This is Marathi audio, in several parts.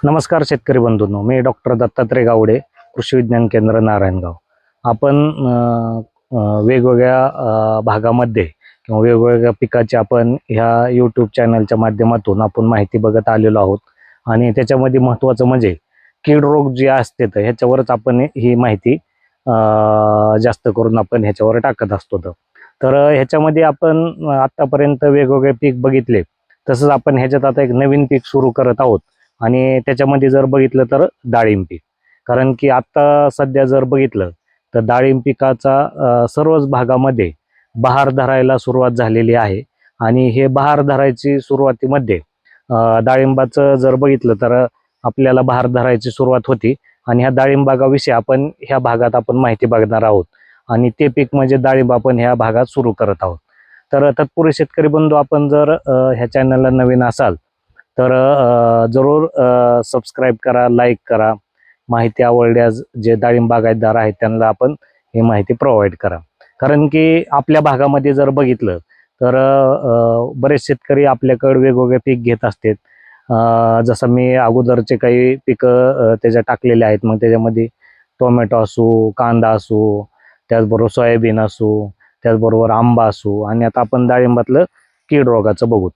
नमस्कार शेतकरी बंधूंनो, मी डॉक्टर दत्तात्रय गावडे, कृषी विज्ञान केंद्र नारायणगाव. आपण वेगवेगळ्या भागामध्ये किंवा वेगवेगळ्या पिकाची आपण ह्या यूट्यूब चॅनलच्या माध्यमातून आपण माहिती बघत आलेलो आहोत. आणि त्याच्यामध्ये महत्त्वाचं म्हणजे कीड रोग जे असते तर ह्याच्यावरच आपण ही माहिती जास्त करून आपण ह्याच्यावर टाकत असतो. तर ह्याच्यामध्ये आपण आत्तापर्यंत वेगवेगळे पीक बघितले, तसंच आपण ह्याच्यात आता एक नवीन पीक सुरू करत आहोत. आणि त्याच्यामध्ये जर बघितलं तर डाळिंब पीक. कारण की आत्ता सध्या जर बघितलं तर डाळिंब पिकाचा सर्वच भागामध्ये बहार धरायला सुरुवात झालेली आहे. आणि हे बहार धरायची सुरुवातीमध्ये डाळिंबाचं जर बघितलं तर आपल्याला बहार धरायची सुरुवात होती. आणि ह्या डाळिंब बागाविषयी आपण ह्या भागात आपण माहिती बघणार आहोत. आणि ते पीक म्हणजे डाळिंब आपण ह्या भागात सुरू करत आहोत. तर तत्पूर्वी शेतकरी बंधू, आपण जर ह्या चॅनलला नवीन असाल तर जरूर सबस्क्राईब करा, लाईक करा. माहिती आवडल्यास जे डाळिंब बागायतदार आहेत त्यांना आपण ही माहिती प्रोव्हाइड करा. कारण की आपल्या भागामध्ये जर बघितलं तर बरेच शेतकरी आपल्याकडे वेगवेगळे पीक घेत असतात. जसं मी अगोदरचे काही पिकं त्याच्या टाकलेले आहेत. मग त्याच्यामध्ये टोमॅटो असू, कांदा असू, त्याचबरोबर सोयाबीन असू, त्याचबरोबर आंबा असू, आणि आता आपण डाळिंबातलं कीड रोगाचं बघू.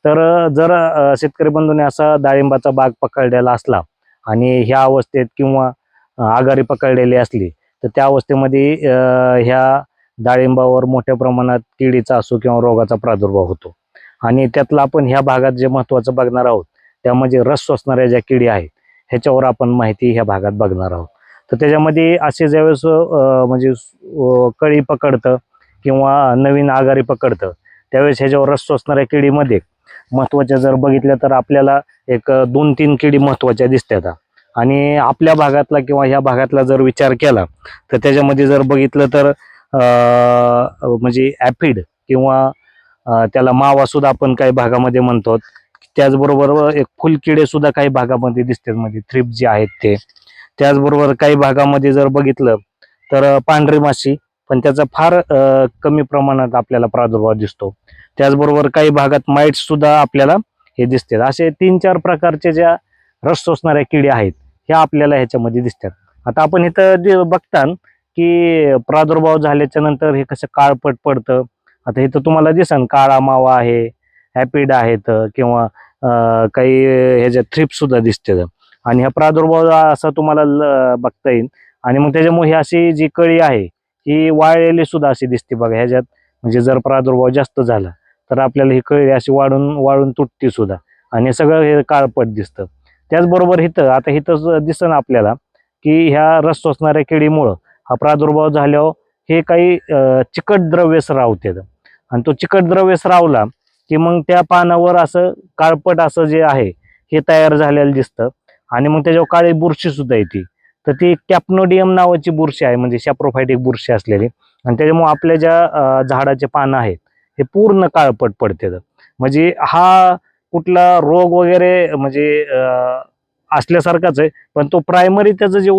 तर जर शेतकरी बंधूंनी असा डाळिंबाचा बाग पकडलेला असला आणि ह्या अवस्थेत किंवा आघाडी पकडलेली असली तर त्या अवस्थेमध्ये ह्या डाळिंबावर मोठ्या प्रमाणात किडीचा असो किंवा रोगाचा प्रादुर्भाव होतो. आणि त्यातलं आपण ह्या भागात जे महत्त्वाचं बघणार आहोत त्यामध्ये रस शोषणाऱ्या ज्या किडी आहेत ह्याच्यावर आपण माहिती ह्या भागात बघणार आहोत. तर त्याच्यामध्ये असे ज्यावेळेस म्हणजे कळी पकडतं किंवा नवीन आघाडी पकडतं त्यावेळेस ह्याच्यावर रस शोषणाऱ्या किडीमध्ये महत्त्वाच्या जर बघितल्या तर आपल्याला एक 2-3 किडी महत्त्वाच्या दिसतात. आणि आपल्या भागातला किंवा ह्या भागातला जर विचार केला तर त्याच्यामध्ये जर बघितलं तर म्हणजे ॲफिड किंवा त्याला मावा सुद्धा आपण काही भागामध्ये म्हणतो. त्याचबरोबर एक फुलकिडे सुद्धा काही भागामध्ये दिसतात, म्हणजे थ्रिप जे आहेत ते. त्याचबरोबर काही भागामध्ये जर बघितलं तर पांढरी माशी, पण त्याचा फार कमी प्रमाणात आपल्याला प्रादुर्भाव दिसतो. त्याचबरोबर काही भागात माइट्स सुद्धा आपल्याला हे दिसतात. असे 3-4 प्रकारचे ज्या रस शोषणाऱ्या किडी आहेत ह्या आपल्याला ह्याच्यामध्ये दिसतात. आता आपण इथं बघता की प्रादुर्भाव झाल्याच्या नंतर हे कसं काळपट पडतं. आता इथं तुम्हाला दिसन काळा मावा आहे, ॲपिड आहेत, किंवा काही ह्याच्या थ्रिप्स सुद्धा दिसते. आणि ह्या प्रादुर्भाव असा तुम्हाला बघता येईल. आणि मग त्याच्यामुळे ही अशी जी कळी आहे ही वाळलेली सुद्धा अशी दिसते बघा ह्याच्यात. म्हणजे जर प्रादुर्भाव जास्त झाला तर आपल्याला ही कळी अशी वाळून तुटते सुद्धा. आणि सगळं हे काळपट दिसतं. त्याचबरोबर इथं दिसन आपल्याला की ह्या रस शोषणाऱ्या किडीमुळं हा प्रादुर्भाव झाल्यावर हे काही चिकट द्रव्य स्रावतात. आणि तो चिकट द्रव्य स्रावला की मग त्या पानावर असं काळपट असं जे आहे हे तयार झालेलं दिसतं. आणि मग त्याच्यावर काळी बुरशी सुद्धा येते. तर ती कॅप्नोडियम नावाची बुरशी आहे, म्हणजे सॅप्रोफायटिक बुरशी असलेली. आणि त्याच्यामुळे आपल्या ज्या झाडाचे पानं आहेत हे पूर्ण काळपट पडते. म्हणजे हा कुठला रोग वगैरे म्हणजे असल्यासारखाच आहे, पण तो प्रायमरी त्याचं जे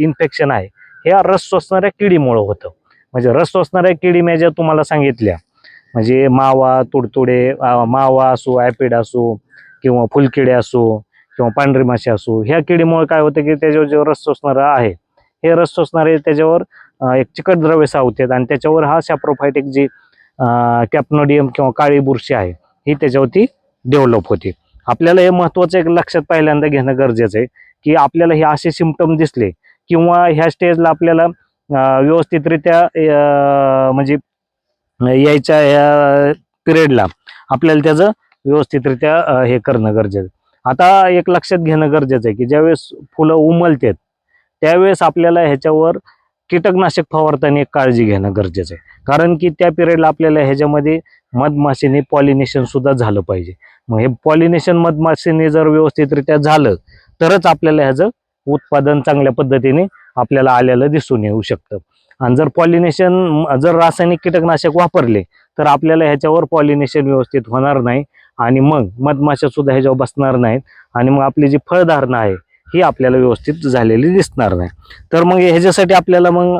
इन्फेक्शन आहे हे रस शोषणाऱ्या किडीमुळं होतं. म्हणजे रस शोषणाऱ्या किडी मी ज्या तुम्हाला सांगितल्या, म्हणजे मावा, तुडतुडे, मावा असो, ॲपिड असो, किंवा फुलकिडे असो, किंवा पांढरी माशी असो, ह्या किडीमुळे काय होतं की त्याच्यावर जे रस शोषणारा आहे हे रस शोषणारे त्याच्यावर एक चिकट द्रव्य सावतात. आणि त्याच्यावर हा सॅप्रोफायटिक जी कॅप्नोडियम किंवा काळी बुरशी आहे ही त्याच्यावरती डेव्हलप होते. आपल्याला हे महत्त्वाचं एक लक्षात पहिल्यांदा घेणं गरजेचं आहे की आपल्याला हे असे सिम्पटम दिसले किंवा ह्या स्टेजला आपल्याला व्यवस्थितरित्या म्हणजे यायच्या ह्या पिरियडला आपल्याला त्याचं व्यवस्थितरित्या हे करणं गरजेचं. आता एक लक्षात घेणं गरजेचं आहे की ज्यावेळेस फुलं उमलतात त्यावेळेस आपल्याला ह्याच्यावर कीटकनाशक फवारताना एक काळजी घेणं गरजेचं आहे. कारण की त्या पिरियडला आपल्याला ह्याच्यामध्ये मधमाशीने पॉलिनेशन सुद्धा झालं पाहिजे. मग हे पॉलिनेशन मधमाशीने जर व्यवस्थितरित्या झालं तरच आपल्याला ह्याचं उत्पादन चांगल्या पद्धतीने आपल्याला आलेलं दिसून येऊ शकतं. आणि जर रासायनिक कीटकनाशक वापरले तर आपल्याला ह्याच्यावर पॉलिनेशन व्यवस्थित होणार नाही. आणि मग मधमाशा सुद्धा ह्याच्यावर बसणार नाहीत. आणि मग आपली जी फळधारणा आहे ही आपल्याला व्यवस्थित झालेली दिसणार नाही. तर मग ह्याच्यासाठी आपल्याला मग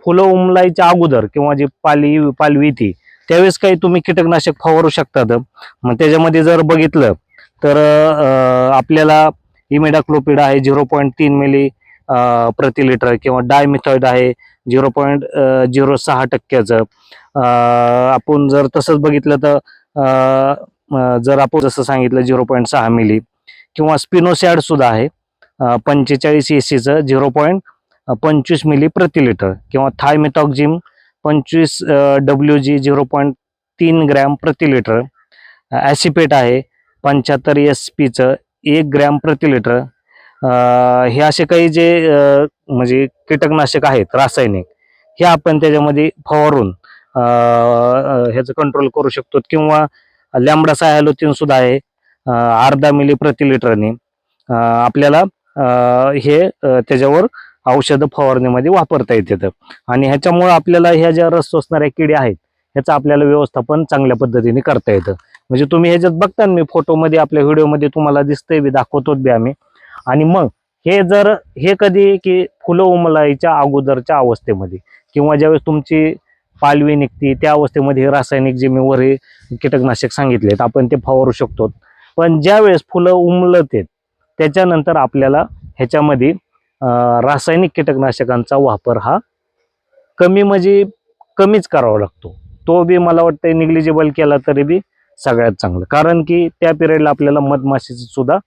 फुलं उमलायच्या अगोदर किंवा जी पालवी ती त्यावेळेस काही तुम्ही कीटकनाशक फवारू शकतात. मग त्याच्यामध्ये जर बघितलं तर आपल्याला इमिडाक्लोपिड आहे 0.3 मिली प्रति लिटर, किंवा डायमिथॉइड आहे 0.06%. आपण जर तसंच बघितलं तर जर आपण जसं सांगितलं 0.6 मिली, किंवा स्पिनोसॅड सुद्धा आहे 45 ECचं 0.25 मिली प्रति लिटर, किंवा थायमिथॉक्झिम 25 WG 0.3 ग्रॅम प्रति लिटर. ॲसिपेट आहे 75 SPचं 1 ग्रॅम प्रति लिटर. हे असे काही जे म्हणजे कीटकनाशक आहेत रासायनिक, हे आपण त्याच्यामध्ये फवारून ह्याचं कंट्रोल करू शकतो. किंवा लॅम्बडा सायहॅलोथिन सुद्धा आहे अर्धा मिली प्रति लिटरने आपल्याला हे त्याच्यावर औषधं फवारणीमध्ये वापरता येतात. आणि ह्याच्यामुळे आपल्याला ह्या ज्या रस शोषणाऱ्या किडे आहेत ह्याचं आपल्याला व्यवस्थापन चांगल्या पद्धतीने करता येतं. म्हणजे तुम्ही ह्याच्यात बघता ना, मी फोटोमध्ये आपल्या व्हिडिओमध्ये तुम्हाला दिसतंय बी, दाखवतोच बी आम्ही. आणि मग हे कधी की फुलं उमलायच्या अगोदरच्या अवस्थेमध्ये, किंवा ज्यावेळेस तुमची पालवी निघते त्या अवस्थेमध्ये रासायनिक जे मी वर हे कीटकनाशक सांगितलेत आपण ते फवारू शकतो. पण ज्यावेळेस फुलं उमलत आहेत त्याच्यानंतर आपल्याला ह्याच्यामध्ये रासायनिक कीटकनाशकांचा वापर हा म्हणजे कमीच करावा लागतो. तो बी मला वाटतं निग्लिजिबल केला तरी बी सगळ्यात चांगलं, कारण की त्या पिरियडला आपल्याला मधमाशीचं सुद्धा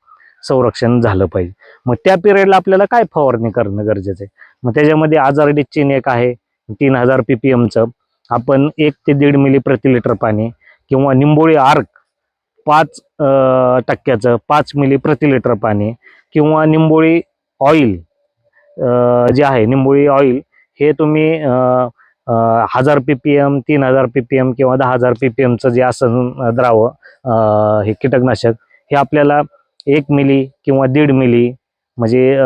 संरक्षण झालं पाहिजे. मग त्या पिरियडला आपल्याला काय फवारणी करणं गरजेचं आहे? मग त्याच्यामध्ये आजारडिच्चिन एक आहे 3000 ppmचं, आपण 1 ते 1.5 मिली प्रति लिटर पाणी, किंवा निंबोळी आर्क 5% 5 मिली प्रति लिटर पाणी, किंवा निंबोळी ऑइल जे आहे निंबोळी ऑइल हे तुम्ही 1000 ppm 3000 ppm किंवा 10,000 ppmचं जे असं द्राव हे कीटकनाशक, हे आपल्याला 1 मिली किंवा 1.5 मिली, म्हणजे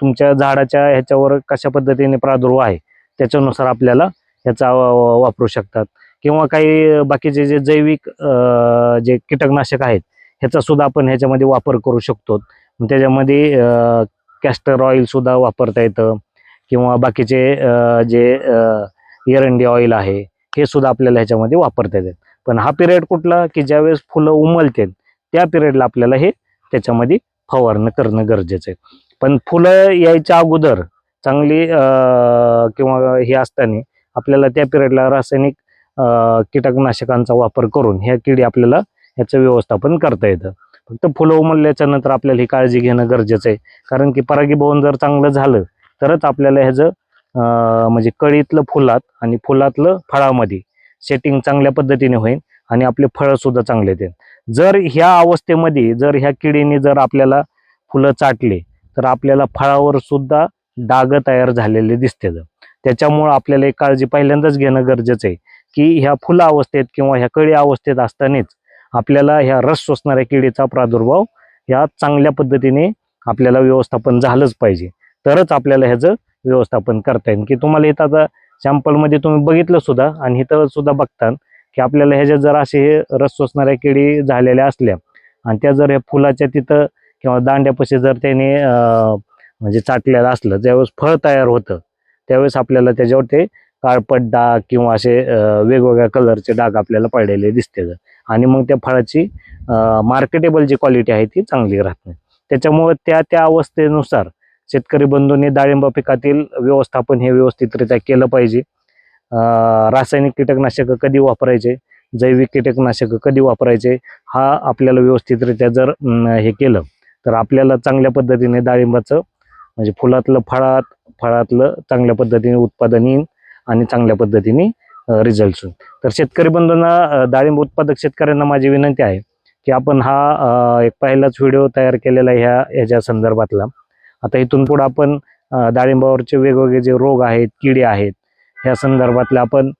तुमच्या झाडाच्या ह्याच्यावर कशा पद्धतीने प्रादुर्भाव आहे त्याच्यानुसार आपल्याला ह्याचा वापरू शकतात. किंवा काही बाकीचे जे जैविक जे कीटकनाशक आहेत ह्याचा सुद्धा आपण ह्याच्यामध्ये वापर करू शकतो. त्याच्यामध्ये कॅस्टर ऑइल सुद्धा वापरता येतं, किंवा बाकीचे जे एरंडी ऑइल आहे हे सुद्धा आपल्याला ह्याच्यामध्ये वापरता येतात. पण हा पिरियड कुठला की ज्यावेळेस फुलं उमलते त्या पिरियडला आपल्याला हे त्याच्यामध्ये फवारणं करणं गरजेचं आहे. पण फुलं यायच्या अगोदर चांगली किंवा हे असताना आपल्याला त्या पिरियडला रासायनिक कीटकनाशकांचा वापर करून ह्या किडी आपल्याला ह्याचं व्यवस्थापन करता येतं. फक्त फुलं उमलल्याच्या नंतर आपल्याला ही काळजी घेणं गरजेचं आहे, कारण की परागीभवन जर चांगलं झालं तरच आपल्याला ह्याचं म्हणजे कळीतलं फुलात आणि फुलातलं फळामध्ये सेटिंग चांगल्या पद्धतीने होईल आणि आपले फळं सुद्धा चांगले येतील. जर ह्या अवस्थेमध्ये जर ह्या किडीने जर आपल्याला फुलं चाटले तर आपल्याला फळावर सुद्धा डाग तयार झालेले दिसते. त्याच्यामुळं आपल्याला एक काळजी पहिल्यांदाच घेणं गरजेचं आहे की ह्या फुलं अवस्थेत किंवा ह्या कळी अवस्थेत असतानाच आपल्याला ह्या रस शोषणाऱ्या किडीचा प्रादुर्भाव ह्या चांगल्या पद्धतीने आपल्याला व्यवस्थापन झालंच पाहिजे, तरच आपल्याला ह्याचं व्यवस्थापन करता येईल. की तुम्हाला इथं आता सॅम्पलमध्ये तुम्ही बघितलं सुद्धा आणि इथं सुद्धा बघता की आपल्याला ह्याच्यात जर असे रस शोषणाऱ्या किडी झालेल्या असल्या आणि त्या जर ह्या फुलाच्या तिथं किंवा दांड्यापाशी जर त्याने म्हणजे चाटलेलं असलं, ज्यावेळेस फळ तयार होतं त्यावेळेस आपल्याला त्याच्यावर ते काळपट डाग किंवा असे वेगवेगळ्या कलरचे डाग आपल्याला पडलेले दिसते. आणि मग त्या फळाची मार्केटेबल जी क्वालिटी आहे ती चांगली राहत नाही. त्याच्यामुळे त्या अवस्थेनुसार शेतकरी बंधूंनी डाळिंब पिकातील व्यवस्थापन हे व्यवस्थितरित्या केलं पाहिजे. रासायनिक कीटकनाशक कधी वापरायचे, जैविक कीटकनाशक कधी वापरायचे, हा आपल्याला व्यवस्थितरित्या जर हे केलं तर आपल्याला चांगल्या पद्धतीने डाळिंबाचं म्हणजे फळातलं चांगल्या पद्धतीने उत्पादन येईल आणि चांगल्या पद्धतीने रिझल्ट होईल. तर शेतकरी बंधूंना, डाळिंब उत्पादक शेतकऱ्यांना माझी विनंती आहे की आपण हा एक पहिलाच व्हिडिओ तयार केलेला आहे ह्याच्या संदर्भातला. आता इथून पुढे आपण डाळिंबावरचे वेगवेगळे जे रोग आहेत, किडे आहेत, ह्या संदर्भातले आपण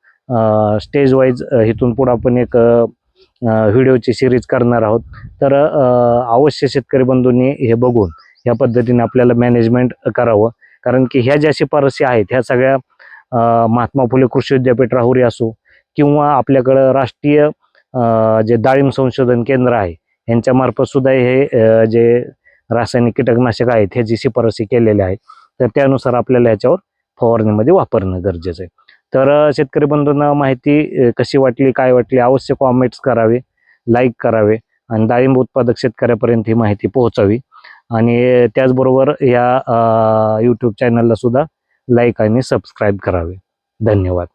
स्टेज वाईज इथून पुढे आपण एक व्हिडिओची सिरीज करणार आहोत. तर अवश्य शेतकरी बंधूंनी हे बघून ह्या पद्धतीने आपल्याला मॅनेजमेंट करावं, कारण की ह्या ज्या शिफारसी आहेत ह्या सगळ्या महात्मा फुले कृषी विद्यापीठ राहुरी असो किंवा आपल्याकडं राष्ट्रीय जे डाळिंब संशोधन केंद्र आहे यांच्यामार्फत सुद्धा हे जे रासायनिक कीटकनाशक आहेत ह्याची शिफारसी केलेल्या आहेत. तर त्यानुसार आपल्याला ह्याच्यावर फवारणीमध्ये वापरणं गरजेचं आहे. तर शेतकरी बंधूंना माहिती कशी वाटली, काय वाटली, अवश्य कॉमेंट्स करावे, लाईक करावे आणि डाळिंब उत्पादक शेतकऱ्यापर्यंत ही माहिती पोहोचावी. आणि त्याचबरोबर या यूट्यूब चॅनलला सुद्धा लाईक आणि सबस्क्राईब करावे. धन्यवाद.